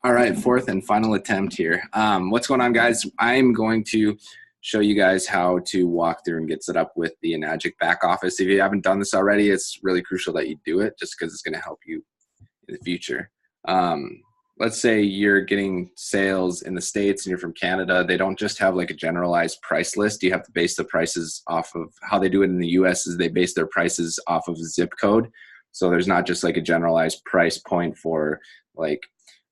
All right, fourth and final attempt here. What's going on, guys? I'm going to show you guys how to walk through and get set up with the Enagic back office. If you haven't done this already, it's really crucial that you do it just because it's going to help you in the future. Let's say you're getting sales in the States and you're from Canada. They don't just have like a generalized price list. You have to base the prices off of how they do it in the US is they base their prices off of zip code. So there's not just like a generalized price point for like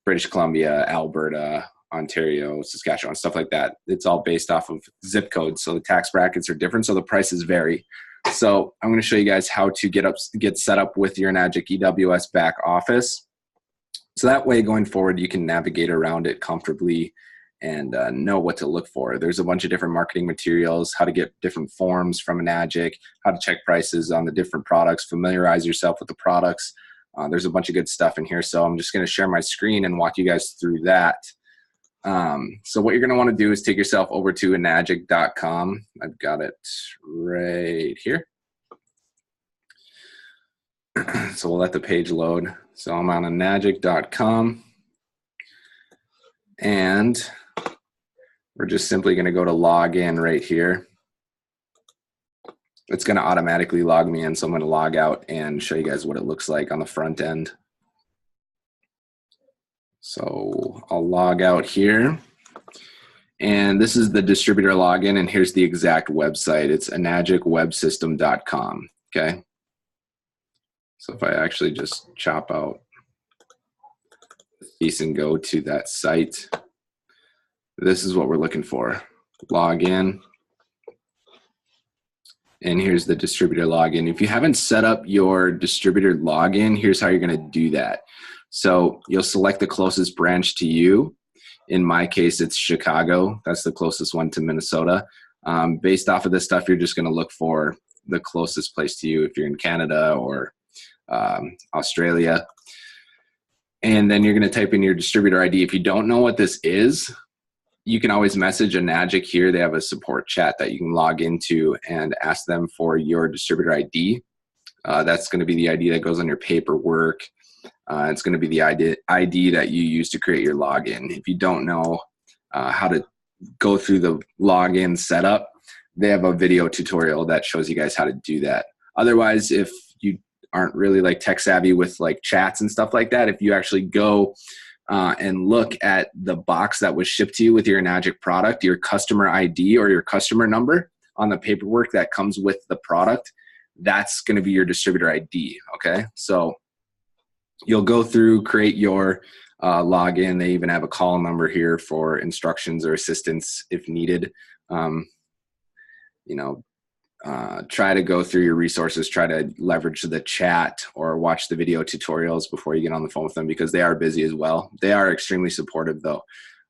British Columbia, Alberta, Ontario, Saskatchewan, stuff like that. It's all based off of zip codes. So the tax brackets are different. So the prices vary. So I'm going to show you guys how to get set up with your Enagic EWS back office. So that way going forward, you can navigate around it comfortably and know what to look for. There's a bunch of different marketing materials, how to get different forms from Enagic, how to check prices on the different products, familiarize yourself with the products. There's a bunch of good stuff in here. So I'm just going to share my screen and walk you guys through that. So what you're going to want to do is take yourself over to enagic.com. I've got it right here. So we'll let the page load. So I'm on enagic.com and we're just simply going to go to log in right here. It's going to automatically log me in. So I'm going to log out and show you guys what it looks like on the front end. So I'll log out here. And this is the distributor login. And here's the exact website. It's enagicwebsystem.com. Okay. So if I actually just chop out this piece and go to that site, this is what we're looking for. Log in. And here's the distributor login. If you haven't set up your distributor login, here's how you're going to do that. So you'll select the closest branch to you. In my case, it's Chicago. That's the closest one to Minnesota. Based off of this stuff, you're just going to look for the closest place to you if you're in Canada or Australia. And then you're going to type in your distributor ID. If you don't know what this is, you can always message Enagic here. They have a support chat that you can log into and ask them for your distributor ID. That's going to be the ID that goes on your paperwork. It's going to be the ID that you use to create your login. If you don't know how to go through the login setup, they have a video tutorial that shows you guys how to do that. Otherwise, if you aren't really like tech savvy with like chats and stuff like that, if you actually go and look at the box that was shipped to you with your Enagic product, your customer ID or your customer number on the paperwork that comes with the product, that's going to be your distributor ID. Okay. So you'll go through, create your login. They even have a call number here for instructions or assistance if needed. Try to go through your resources, try to leverage the chat or watch the video tutorials before you get on the phone with them because they are busy as well. They are extremely supportive though.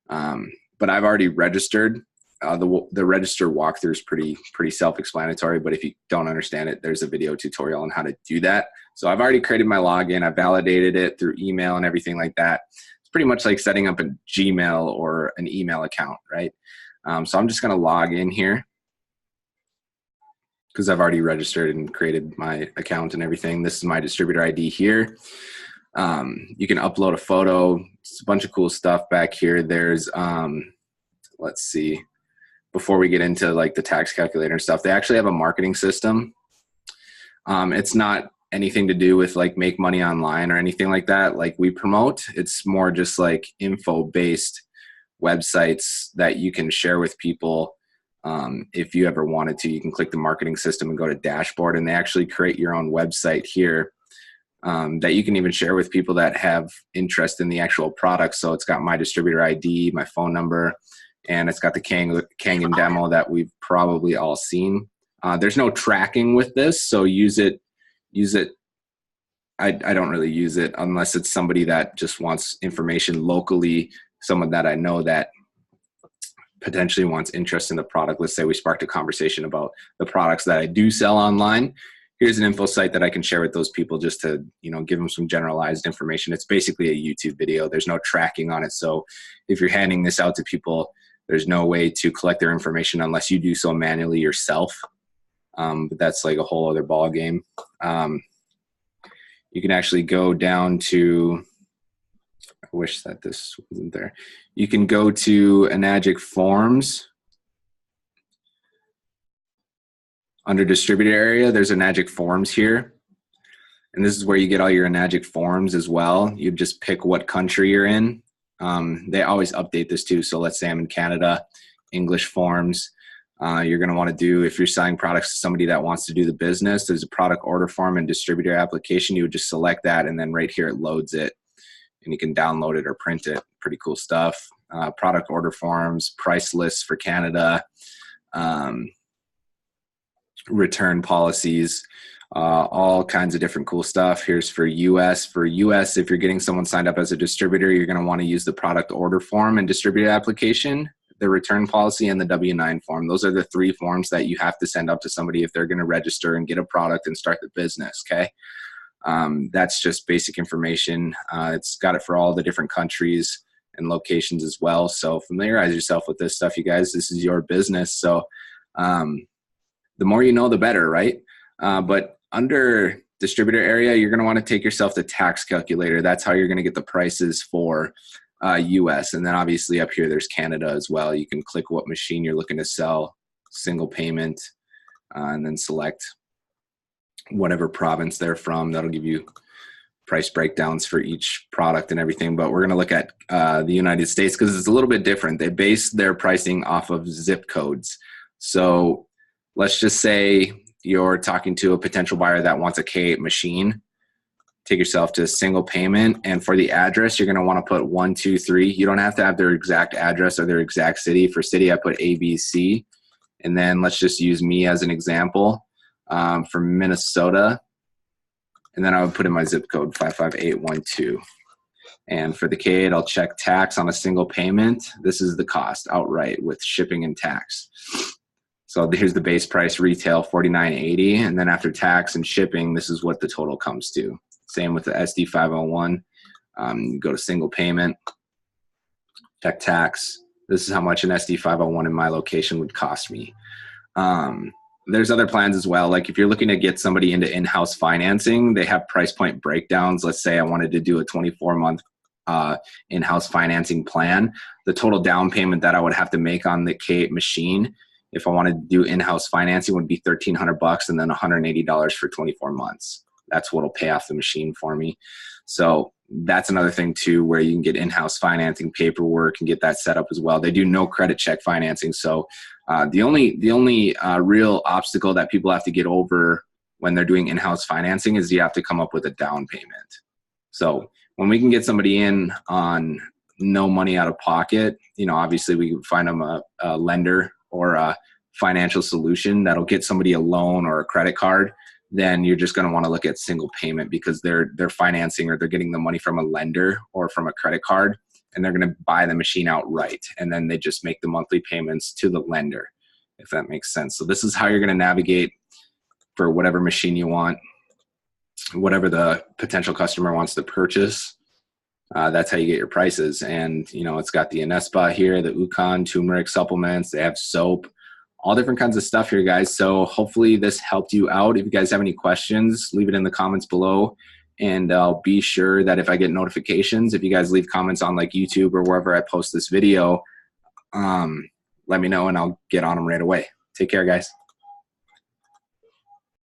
But I've already registered. The register walkthrough is pretty self-explanatory, but if you don't understand it, there's a video tutorial on how to do that. So I've already created my login. I validated it through email and everything like that. It's pretty much like setting up a Gmail or an email account, right? So I'm just going to log in here because I've already registered and created my account and everything. This is my distributor ID here. You can upload a photo. It's a bunch of cool stuff back here. There's, let's see, before we get into like the tax calculator and stuff, they actually have a marketing system. It's not anything to do with like make money online or anything like that like we promote. It's more just like info-based websites that you can share with people. If you ever wanted to, you can click the marketing system and go to dashboard, and they actually create your own website here that you can even share with people that have interest in the actual product. So it's got my distributor ID, my phone number, and it's got the Kangen demo that we've probably all seen. There's no tracking with this, so use it. I don't really use it unless it's somebody that just wants information locally, someone that I know that potentially wants interest in the product. Let's say we sparked a conversation about the products that I do sell online. Here's an info site that I can share with those people just to, give them some generalized information. It's basically a YouTube video. There's no tracking on it. So if you're handing this out to people, there's no way to collect their information unless you do so manually yourself. But that's like a whole other ball game. You can actually go down to, I wish that this wasn't there. You can go to Enagic Forms. Under distributor area, there's Enagic Forms here. And this is where you get all your Enagic forms as well. You just pick what country you're in. They always update this too. So let's say I'm in Canada, English forms. You're going to want to do, if you're selling products to somebody that wants to do the business, there's a product order form and distributor application. You would just select that, and then right here it loads it, and you can download it or print it. Pretty cool stuff. Product order forms, price lists for Canada, return policies, all kinds of different cool stuff. Here's for US. For US, if you're getting someone signed up as a distributor, you're going to want to use the product order form and distributor application, the return policy, and the W-9 form. Those are the 3 forms that you have to send out to somebody if they're going to register and get a product and start the business, okay? That's just basic information. It's got it for all the different countries and locations as well. So familiarize yourself with this stuff, you guys. This is your business. So the more you know, the better, right? But under distributor area, you're going to want to take yourself the tax calculator. That's how you're going to get the prices for US. And then obviously up here, there's Canada as well. You can click what machine you're looking to sell, single payment, and then select whatever province they're from. That'll give you price breakdowns for each product and everything. But we're going to look at the United States because it's a little bit different. They base their pricing off of zip codes. So let's just say you're talking to a potential buyer that wants a K8 machine. Take yourself to single payment, and for the address, you're going to want to put 123. You don't have to have their exact address or their exact city. For city, I put ABC, and then let's just use me as an example for Minnesota, and then I would put in my zip code 55812. And for the K8, I'll check tax on a single payment. This is the cost outright with shipping and tax. So here's the base price retail, $49.80, and then after tax and shipping, this is what the total comes to. Same with the SD501. You go to single payment, check tax. This is how much an SD501 in my location would cost me. There's other plans as well. Like if you're looking to get somebody into in-house financing, they have price point breakdowns. Let's say I wanted to do a 24-month in-house financing plan. The total down payment that I would have to make on the K8 machine, if I wanted to do in-house financing, would be $1,300 and then $180 for 24 months. That's what'll pay off the machine for me. So that's another thing too, where you can get in-house financing paperwork and get that set up as well. They do no credit check financing. So the only real obstacle that people have to get over when they're doing in-house financing is you have to come up with a down payment. So when we can get somebody in on no money out of pocket, you know, obviously we can find them a lender or a financial solution that'll get somebody a loan or a credit card. Then you're just going to want to look at single payment because they're financing or they're getting the money from a lender or from a credit card, and they're going to buy the machine outright, and then they just make the monthly payments to the lender, if that makes sense. So this is how you're going to navigate for whatever machine you want, whatever the potential customer wants to purchase. That's how you get your prices. And you know, it's got the Anespa here, the Ukon, turmeric supplements. They have soap, all different kinds of stuff here, guys. So hopefully this helped you out. If you guys have any questions, leave it in the comments below. And I'll be sure that if I get notifications, if you guys leave comments on like YouTube or wherever I post this video, let me know and I'll get on them right away. Take care, guys.